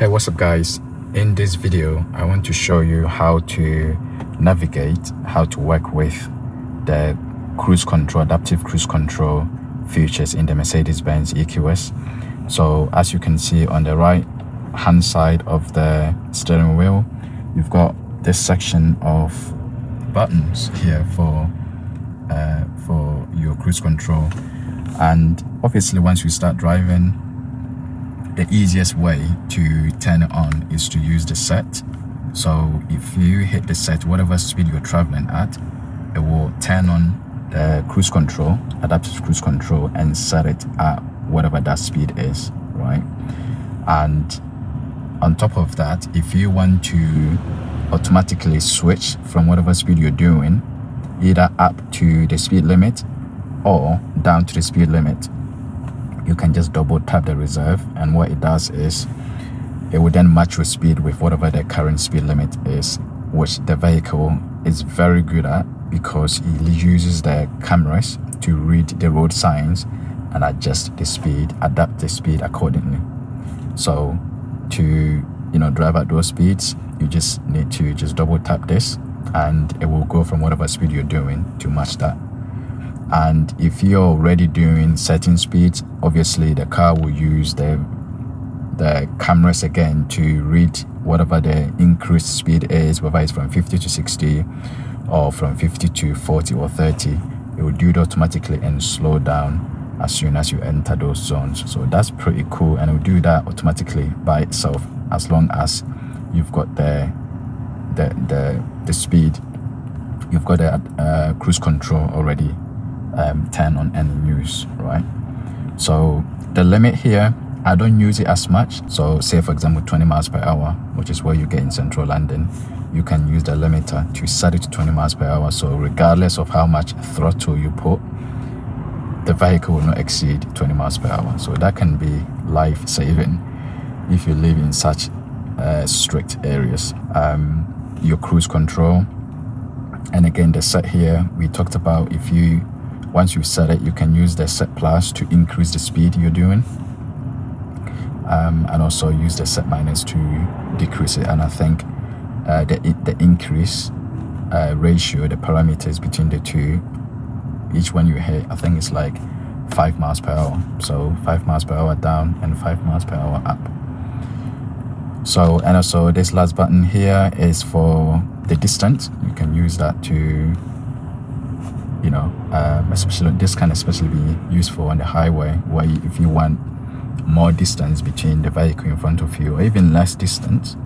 Hey, what's up guys? In this video I want to show you how to navigate, how to work with the cruise control, adaptive cruise control features in the Mercedes-Benz EQS. So as you can see on the right hand side of the steering wheel, you've got this section of buttons here for your cruise control. And obviously once you start driving, the easiest way to turn it on is to use the set. So if you hit the set, whatever speed you're traveling at, it will turn on the cruise control, adaptive cruise control, and set it at whatever that speed is, right? And on top of that, if you want to automatically switch from whatever speed you're doing, either up to the speed limit or down to the speed limit, you can just double tap the reserve, and what it does is it will then match your speed with whatever the current speed limit is, which the vehicle is very good at because it uses the cameras to read the road signs and adjust the speed, adapt the speed accordingly. So to drive at those speeds, you just need to just double tap this and it will go from whatever speed you're doing to match that. And if you're already doing certain speeds, obviously the car will use the cameras again to read whatever the increased speed is, whether it's from 50 to 60 or from 50 to 40 or 30. It will do it automatically and slow down as soon as you enter those zones. So that's pretty cool, and it will do that automatically by itself as long as you've got the speed, you've got the cruise control already turn on and use, right? So the limit here, I don't use it as much. So say for example 20 miles per hour, which is where you get in central London, you can use the limiter to set it to 20 miles per hour. So regardless of how much throttle you put, the vehicle will not exceed 20 miles per hour. So that can be life-saving if you live in such strict areas. Your cruise control, and again the set here we talked about, once you set it, you can use the set plus to increase the speed you're doing, and also use the set minus to decrease it. And I think the increase ratio, the parameters between the two, each one you hit, I think it's like 5 miles per hour. So 5 miles per hour down and 5 miles per hour up. So, and also this last button here is for the distance. You can use that to especially this can especially be useful on the highway, where if you want more distance between the vehicle in front of you, or even less distance,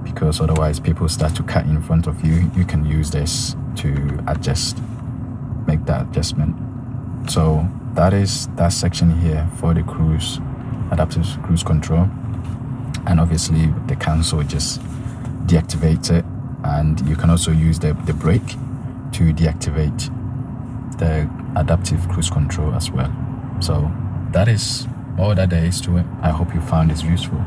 because otherwise people start to cut in front of you, you can use this to make that adjustment. So that is that section here for the adaptive cruise control. And obviously the console just deactivates it, and you can also use the brake to deactivate the adaptive cruise control as well. So that is all that there is to it. I hope you found this useful.